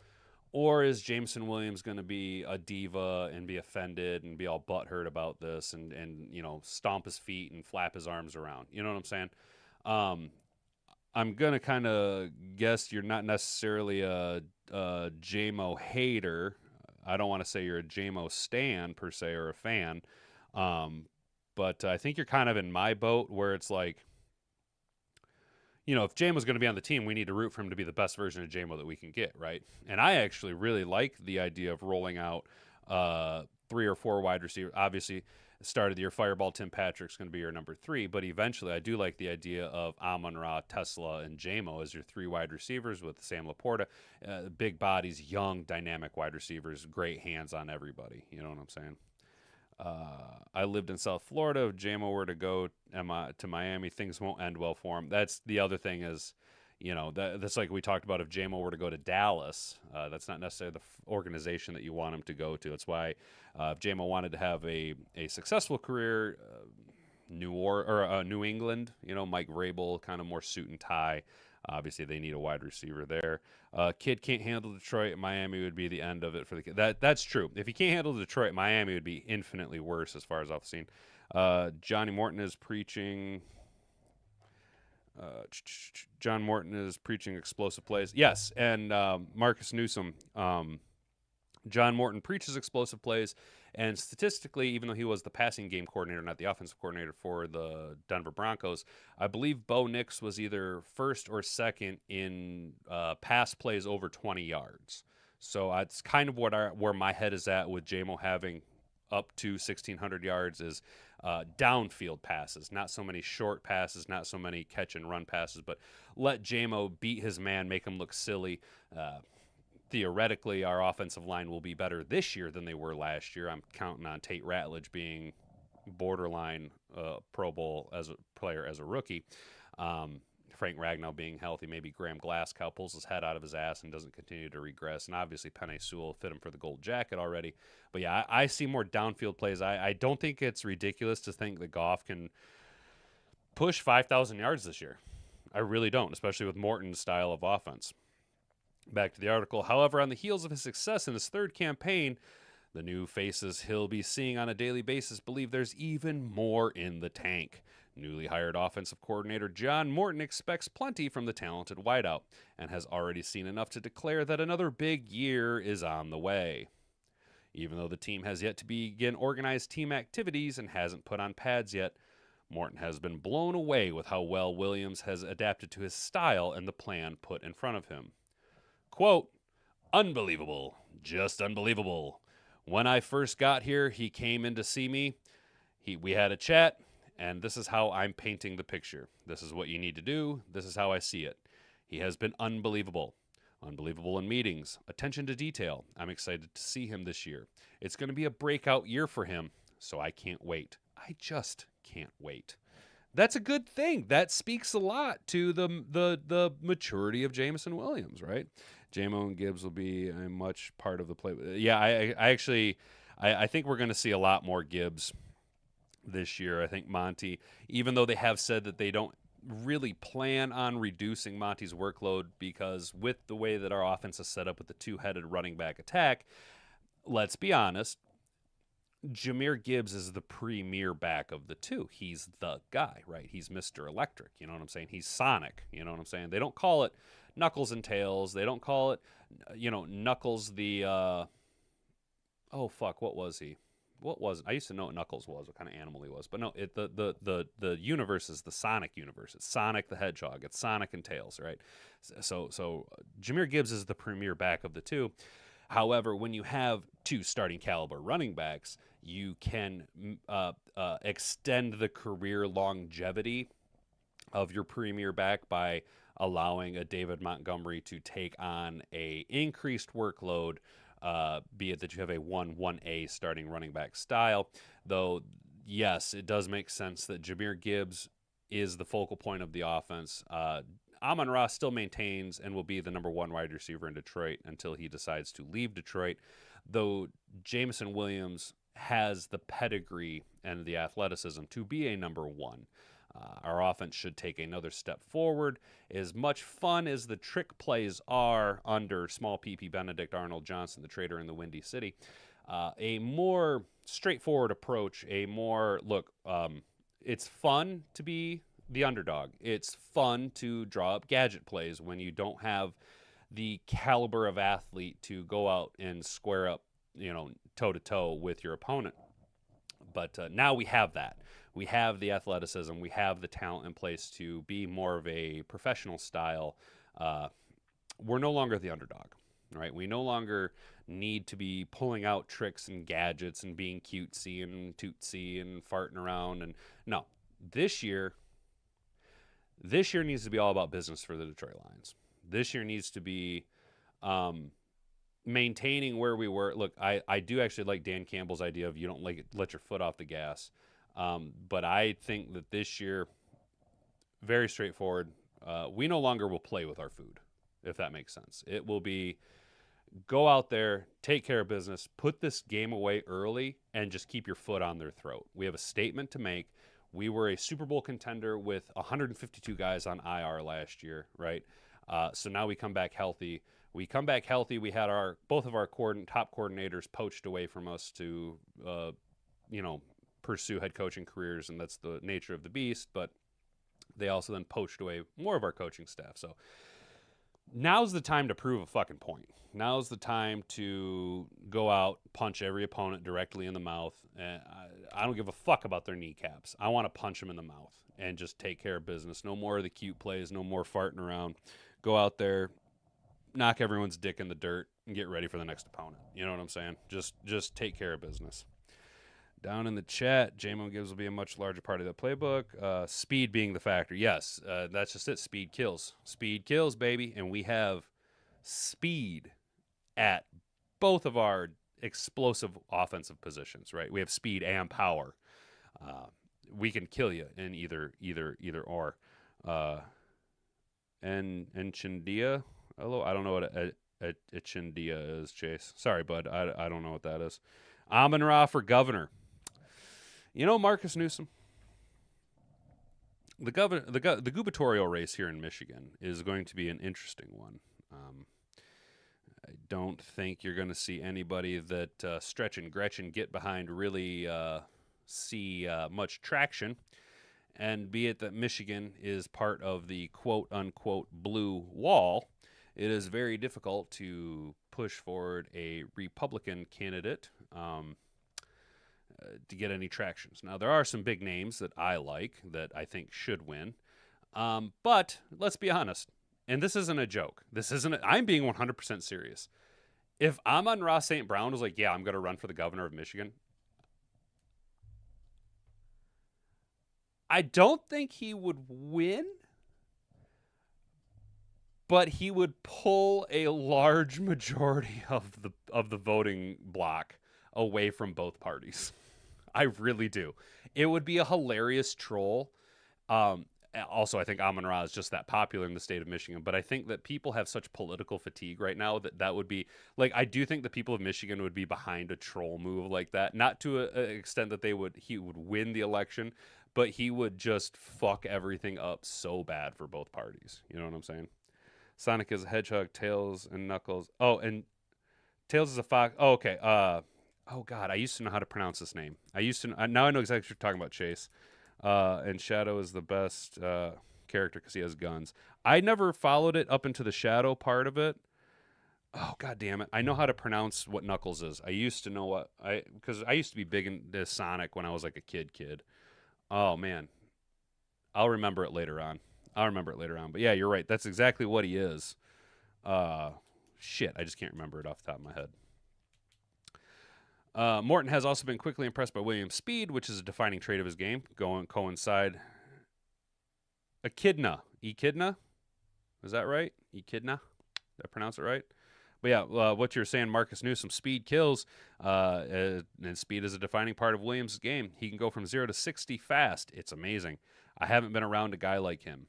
Or is Jameson Williams going to be a diva and be offended and be all butthurt about this and stomp his feet and flap his arms around? You know what I'm saying? I'm going to kind of guess you're not necessarily a JMO hater. I don't want to say you're a JMO stan, per se, or a fan. But I think you're kind of in my boat where it's like, if JMO's going to be on the team, we need to root for him to be the best version of JMO that we can get, right? And I actually really like the idea of rolling out 3 or 4 wide receivers. Obviously, start of the year, Fireball Tim Patrick's going to be your number 3, but eventually I do like the idea of Amon-Ra, Tesla, and JMO as your 3 wide receivers with Sam Laporta. Big bodies, young, dynamic wide receivers, great hands on everybody. You know what I'm saying? I lived in South Florida. If JMO were to go to Miami, things won't end well for him. That's the other thing is, that's like we talked about. If JMO were to go to Dallas, that's not necessarily the organization that you want him to go to. It's why if JMO wanted to have a successful career, New England, Mike Vrabel, kind of more suit and tie. Obviously, they need a wide receiver there. Kid can't handle Detroit. Miami would be the end of it for the kid. That's true. If he can't handle Detroit, Miami would be infinitely worse as far as I've seen. Johnny Morton is preaching. John Morton is preaching explosive plays. Yes, and Marcus Newsome. John Morton preaches explosive plays, and statistically, even though he was the passing game coordinator, not the offensive coordinator for the Denver Broncos, I believe Bo Nix was either first or second in pass plays over 20 yards. So it's kind of where my head is at with JMO having up to 1,600 yards is downfield passes, not so many short passes, not so many catch and run passes, but let JMO beat his man, make him look silly. Theoretically, our offensive line will be better this year than they were last year. I'm counting on Tate Ratledge being borderline Pro Bowl as a player as a rookie. Frank Ragnow being healthy, maybe Graham Glasgow pulls his head out of his ass and doesn't continue to regress. And obviously, Penei Sewell fit him for the gold jacket already. But yeah, I see more downfield plays. I don't think it's ridiculous to think that Goff can push 5,000 yards this year. I really don't, especially with Morton's style of offense. Back to the article. However, on the heels of his success in his third campaign, the new faces he'll be seeing on a daily basis believe there's even more in the tank. Newly hired offensive coordinator John Morton expects plenty from the talented wideout and has already seen enough to declare that another big year is on the way. Even though the team has yet to begin organized team activities and hasn't put on pads yet, Morton has been blown away with how well Williams has adapted to his style and the plan put in front of him. Quote, "Unbelievable, just unbelievable. When I first got here, he came in to see me. We had a chat, and this is how I'm painting the picture. This is what you need to do. This is how I see it. He has been unbelievable. Unbelievable in meetings. Attention to detail. I'm excited to see him this year. It's going to be a breakout year for him, so I can't wait. I just can't wait." That's a good thing. That speaks a lot to the maturity of Jameson Williams, right? Jamon Gibbs will be a much part of the play. Yeah, I think we're going to see a lot more Gibbs this year. I think Monty, even though they have said that they don't really plan on reducing Monty's workload, because with the way that our offense is set up with the two-headed running back attack, let's be honest, Jahmyr Gibbs is the premier back of the two. He's the guy, right? He's Mr. Electric. You know what I'm saying? He's Sonic. You know what I'm saying? They don't call it Knuckles and Tails. They don't call it, Knuckles the, what was he? What was I used to know what Knuckles was, what kind of animal he was. But no, the universe is the Sonic universe. It's Sonic the Hedgehog. It's Sonic and Tails, right? So Jahmyr Gibbs is the premier back of the two. However, when you have two starting caliber running backs, you can extend the career longevity of your premier back by allowing a David Montgomery to take on a increased workload, be it that you have a 1-1A starting running back style. Though, yes, it does make sense that Jahmyr Gibbs is the focal point of the offense. Amon-Ra still maintains and will be the number one wide receiver in Detroit until he decides to leave Detroit, though Jameson Williams has the pedigree and the athleticism to be a number one. Our offense should take another step forward. As much fun as the trick plays are under small PP Benedict Arnold Johnson, the trader in the Windy City, a more straightforward approach, it's fun to be the underdog. It's fun to draw up gadget plays when you don't have the caliber of athlete to go out and square up, toe-to-toe with your opponent. But now we have that. We have the athleticism. We have the talent in place to be more of a professional style. We're no longer the underdog, right? We no longer need to be pulling out tricks and gadgets and being cutesy and tootsie and farting around. And no, this year needs to be all about business for the Detroit Lions. This year needs to be maintaining where we were. Look, I do actually like Dan Campbell's idea of you don't let your foot off the gas. But I think that this year, very straightforward, we no longer will play with our food, if that makes sense. It will be go out there, take care of business, put this game away early, and just keep your foot on their throat. We have a statement to make. We were a Super Bowl contender with 152 guys on IR last year, right? So now we come back healthy. We had both of our top coordinators poached away from us to, pursue head coaching careers, and that's the nature of the beast. But they also then poached away more of our coaching staff. So now's the time to prove a fucking point. Now's the time to go out, punch every opponent directly in the mouth. And I don't give a fuck about their kneecaps. I want to punch them in the mouth and just take care of business. No more of the cute plays, no more farting around. Go out there, knock everyone's dick in the dirt, and get ready for the next opponent. You know what I'm saying? Just take care of business. Down in the chat, Jamon Gibbs will be a much larger part of the playbook. Speed being the factor. Yes, that's just it. Speed kills. Speed kills, baby. And we have speed at both of our explosive offensive positions, right? We have speed and power. We can kill you in either or. and Chindia. Hello, I don't know what a Chindia is, Chase. Sorry, bud. I don't know what that is. Amon-Ra for governor. You know, Marcus Newsom, the gubernatorial race here in Michigan is going to be an interesting one. I don't think you're going to see anybody that Stretch and Gretchen get behind really see much traction. And be it that Michigan is part of the quote-unquote blue wall, it is very difficult to push forward a Republican candidate to get any tractions. Now, there are some big names that I like that I think should win. But let's be honest, and this isn't a joke. I'm being 100% serious. If Amon-Ra St. Brown was like, yeah, I'm going to run for the governor of Michigan, I don't think he would win, but he would pull a large majority of the voting block away from both parties. I really do. It would be a hilarious troll. Also, I think Amon-Ra is just that popular in the state of Michigan, but I think that people have such political fatigue right now that would be like, I do think the people of Michigan would be behind a troll move like that, not to an extent that he would win the election, but he would just fuck everything up so bad for both parties. You know what I'm saying? Sonic is a hedgehog, Tails and Knuckles. Oh, and Tails is a fox. Oh, okay. Oh God, I used to know how to pronounce this name. Now I know exactly what you're talking about, Chase. And Shadow is the best character because he has guns. I never followed it up into the Shadow part of it. Oh God damn it! I know how to pronounce what Knuckles is. I used to know because I used to be big into Sonic when I was like a kid. Oh man, I'll remember it later on. But yeah, you're right. That's exactly what he is. Shit, I just can't remember it off the top of my head. Morton has also been quickly impressed by Williams' speed, which is a defining trait of his game. Coincide. Echidna. Is that right? Echidna? Did I pronounce it right? But yeah, what you're saying, Marcus Newsom, speed kills, and speed is a defining part of Williams' game. He can go from 0 to 60 fast. It's amazing. I haven't been around a guy like him.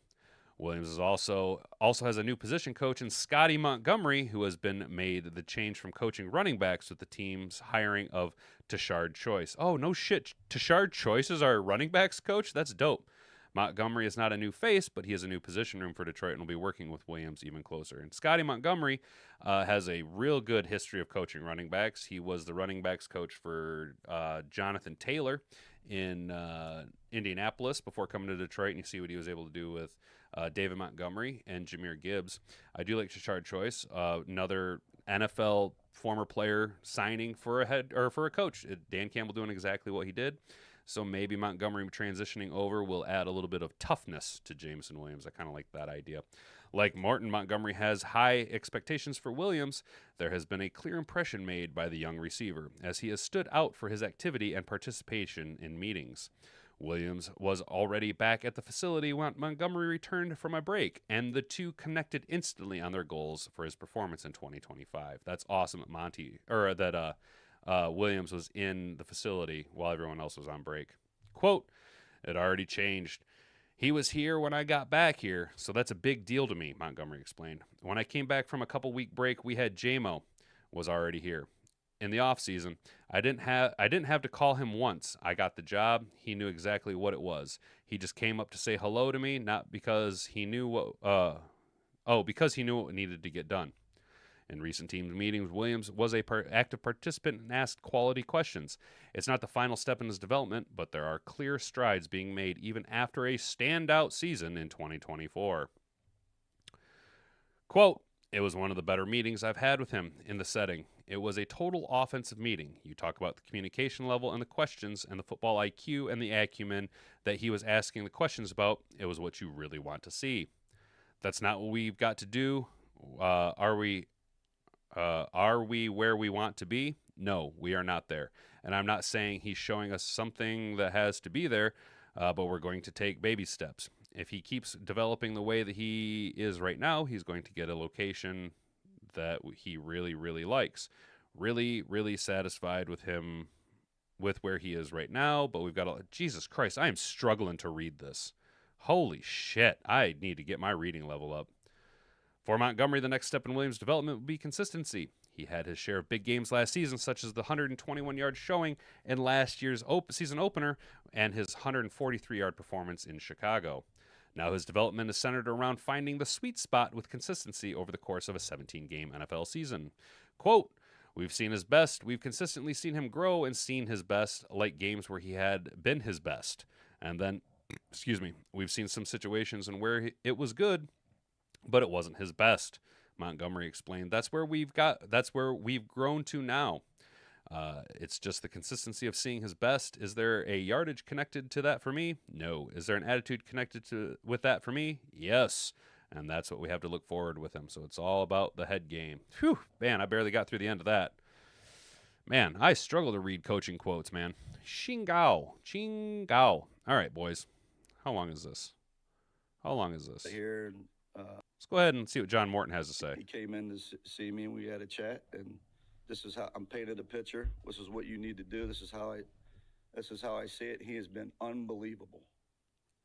Williams is also has a new position coach in Scotty Montgomery, who has been made the change from coaching running backs with the team's hiring of Tashard Choice. Oh, no shit. Tashard Choice is our running backs coach? That's dope. Montgomery is not a new face, but he has a new position room for Detroit and will be working with Williams even closer. And Scotty Montgomery has a real good history of coaching running backs. He was the running backs coach for Jonathan Taylor in Indianapolis before coming to Detroit, and you see what he was able to do with David Montgomery and Jahmyr Gibbs. I do like Tashard Choice, another NFL former player signing for a coach. Dan Campbell doing exactly what he did. So maybe Montgomery transitioning over will add a little bit of toughness to Jameson Williams. I kind of like that idea. Like Morton, Montgomery has high expectations for Williams. There has been a clear impression made by the young receiver, as he has stood out for his activity and participation in meetings. Williams was already back at the facility when Montgomery returned from a break, and the two connected instantly on their goals for his performance in 2025. That's awesome that Williams was in the facility while everyone else was on break. Quote, "It already changed. He was here when I got back here, so that's a big deal to me," Montgomery explained. "When I came back from a couple-week break, we had JMO was already here. In the offseason, I didn't have to call him once. I got the job. He knew exactly what it was. He just came up to say hello to me, not because he knew because he knew what needed to get done. In recent team meetings, Williams was an active participant and asked quality questions. It's not the final step in his development, but there are clear strides being made even after a standout season in 2024. Quote, "It was one of the better meetings I've had with him in the setting. It was a total offensive meeting. You talk about the communication level and the questions and the football IQ and the acumen that he was asking the questions about. It was what you really want to see. That's not what we've got to do. Are we where we want to be? No, we are not there. And I'm not saying he's showing us something that has to be there, but we're going to take baby steps. If he keeps developing the way that he is right now, he's going to get a location that he really, really likes. Really, really satisfied with him, with where he is right now, but we've got Jesus Christ, I am struggling to read this. Holy shit, I need to get my reading level up. For Montgomery, the next step in Williams' development will be consistency. He had his share of big games last season, such as the 121-yard showing in last year's season opener and his 143-yard performance in Chicago. Now his development is centered around finding the sweet spot with consistency over the course of a 17-game NFL season. Quote, "We've seen his best. We've consistently seen him grow and seen his best, like games where he had been his best. And then, we've seen some situations in where it was good, but it wasn't his best." Montgomery explained, That's where we've grown to now. It's just the consistency of seeing his best. Is there a yardage connected to that for me? No. Is there an attitude connected with that for me? Yes. And that's what we have to look forward with him. So it's all about the head game. Whew, man, I barely got through the end of that. Man, I struggle to read coaching quotes, man. Chingao. All right, boys. How long is this? Here, Let's go ahead and see what John Morton has to say. he came in to see me, and we had a chat, and this is how I'm painted a picture. This is what you need to do. This is how I see it. He has been unbelievable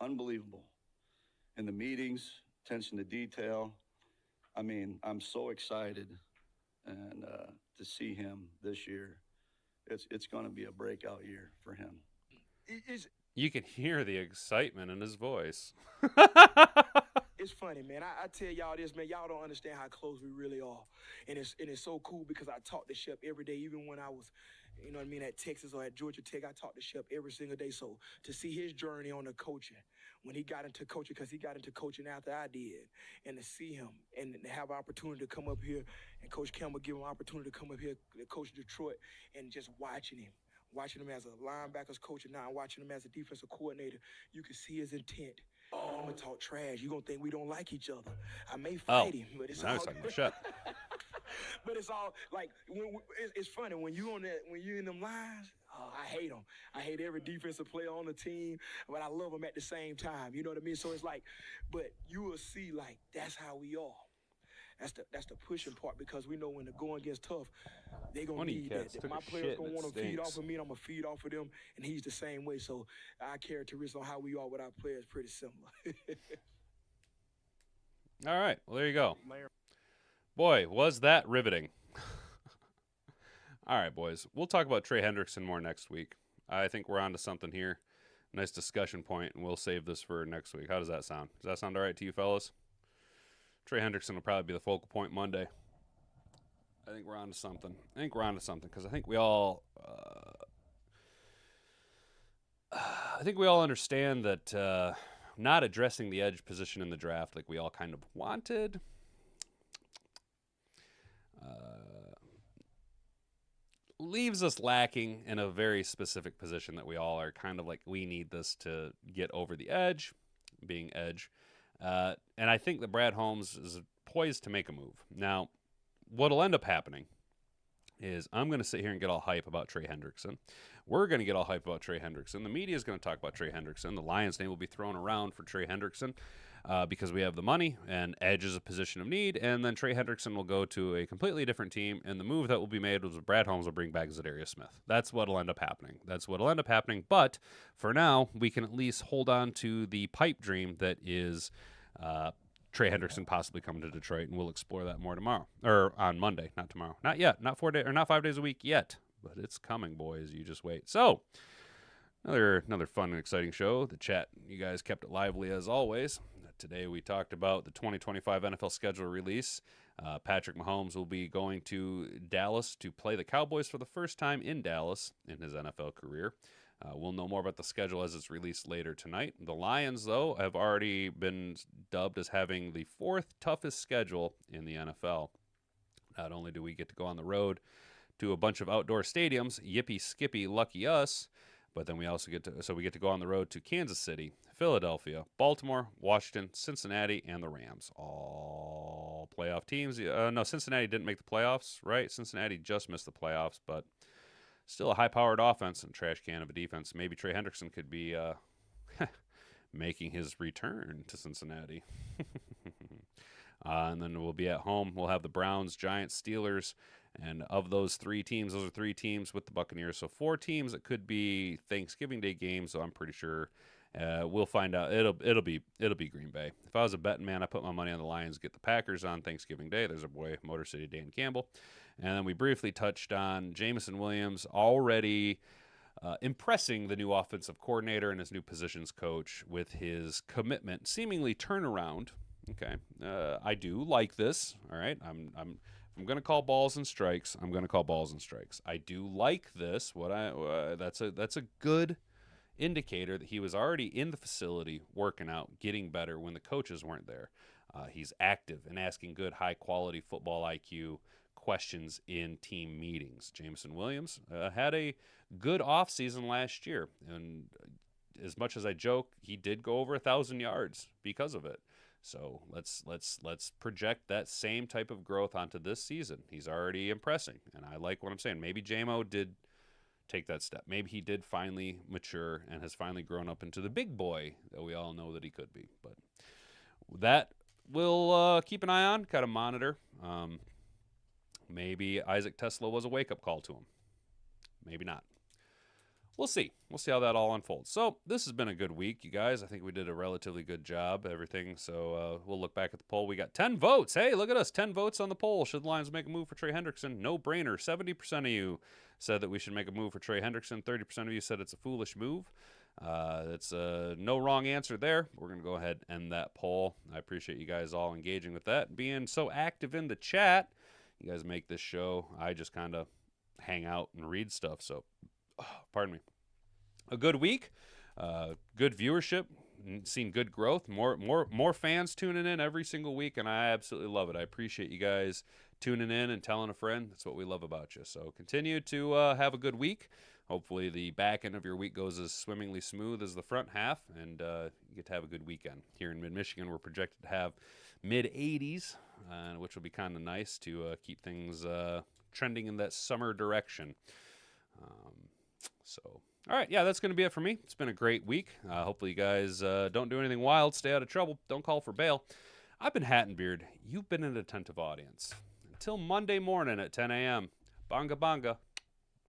in the meetings, attention to detail. I mean, I'm so excited and to see him this year. It's going to be a breakout year for him. You can hear the excitement in his voice. It's funny, man. I tell y'all this, man. Y'all don't understand how close we really are. And it's so cool because I talk to Shep every day, even when I was, you know what I mean, at Texas or at Georgia Tech. I talk to Shep every single day. So to see his journey on the coaching, when he got into coaching, because he got into coaching after I did, and to see him and to have an opportunity to come up here, and Coach Campbell give him an opportunity to come up here to coach Detroit, and just watching him as a linebackers coach, and now watching him as a defensive coordinator, you can see his intent. Oh, I'm gonna talk trash. You gonna think we don't like each other? I may fight him, but it's all. I was talking about Shep. But it's all like it's funny when you in them lines. Oh, I hate them. I hate every defensive player on the team, but I love them at the same time. You know what I mean? So it's like, but you will see like that's how we are. That's the pushing part, because we know when the going gets tough, they gonna need that. My players gonna want to feed off of me, and I'm gonna feed off of them, and he's the same way. So our characteristics on how we are with our players pretty similar. All right, well there you go. Boy, was that riveting. All right, boys, we'll talk about Trey Hendrickson more next week. I think we're on to something here. Nice discussion point, and we'll save this for next week. How does that sound? Does that sound all right to you fellas? Trey Hendrickson will probably be the focal point Monday. I think we're on to something. Because I think we all understand that not addressing the edge position in the draft like we all kind of wanted leaves us lacking in a very specific position that we all are kind of like, we need this to get over the edge, being edge. And I think that Brad Holmes is poised to make a move. Now, what'll end up happening is I'm going to sit here and get all hype about Trey Hendrickson. We're going to get all hype about Trey Hendrickson. The media is going to talk about Trey Hendrickson. The Lions' name will be thrown around for Trey Hendrickson because we have the money, and edge is a position of need, and then Trey Hendrickson will go to a completely different team, and the move that will be made was Brad Holmes will bring back Zadarius Smith. That's what'll end up happening. But for now, we can at least hold on to the pipe dream that is Trey Hendrickson possibly coming to Detroit, and we'll explore that more tomorrow, or on Monday, not tomorrow. Not yet, not 4 days, or not 5 days a week yet, but it's coming, boys. You just wait. So, another fun and exciting show. The chat, you guys kept it lively as always. Today we talked about the 2025 NFL schedule release. Patrick Mahomes will be going to Dallas to play the Cowboys for the first time in Dallas in his NFL career. We'll know more about the schedule as it's released later tonight. The Lions, though, have already been dubbed as having the fourth toughest schedule in the NFL. Not only do we get to go on the road to a bunch of outdoor stadiums, yippee skippy, lucky us, but then we also get to go on the road to Kansas City, Philadelphia, Baltimore, Washington, Cincinnati, and the Rams. All playoff teams. No, Cincinnati didn't make the playoffs, right? Cincinnati just missed the playoffs, but still a high-powered offense and trash can of a defense. Maybe Trey Hendrickson could be making his return to Cincinnati. And then we'll be at home. We'll have the Browns, Giants, Steelers, and of those three teams, those are three teams with the Buccaneers. So 4 teams that could be Thanksgiving Day games, so I'm pretty sure We'll find out. It'll be Green Bay. If I was a betting man, I put my money on the Lions, get the Packers on Thanksgiving Day. There's our boy, Motor City Dan Campbell. And then we briefly touched on Jameson Williams already impressing the new offensive coordinator and his new positions coach with his commitment, seemingly turnaround. Okay, I do like this. All right, I'm going to call balls and strikes. I'm going to call balls and strikes. I do like this. That's a good indicator that he was already in the facility working out, getting better when the coaches weren't there. He's active and asking good, high-quality football IQ questions in team meetings. Jameson Williams had a good offseason last year, and as much as I joke, he did go over 1,000 yards because of it. So let's project that same type of growth onto this season. He's already impressing, and I like what I'm saying. Maybe JMO did take that step. Maybe he did finally mature and has finally grown up into the big boy that we all know that he could be. But that we'll keep an eye on, kind of monitor. Maybe Isaac Tesla was a wake-up call to him. Maybe not. We'll see. We'll see how that all unfolds. So this has been a good week, you guys. I think we did a relatively good job, everything. So we'll look back at the poll. We got 10 votes. Hey, look at us. 10 votes on the poll. Should the Lions make a move for Trey Hendrickson? No brainer. 70% of you said that we should make a move for Trey Hendrickson. 30% of you said it's a foolish move. That's no wrong answer there. We're going to go ahead and end that poll. I appreciate you guys all engaging with that, being so active in the chat. You guys make this show. I just kind of hang out and read stuff. So, pardon me. A good week, good viewership, seen good growth, more fans tuning in every single week, and I absolutely love it. I appreciate you guys tuning in and telling a friend. That's what we love about you. So continue to have a good week. Hopefully the back end of your week goes as swimmingly smooth as the front half, and you get to have a good weekend. Here in mid-Michigan, we're projected to have mid-80s, which will be kind of nice to keep things trending in that summer direction. All right, yeah, that's going to be it for me. It's been a great week. Hopefully you guys don't do anything wild. Stay out of trouble. Don't call for bail. I've been Hat and Beard. You've been an attentive audience. Until Monday morning at 10 a.m. Bonga bonga.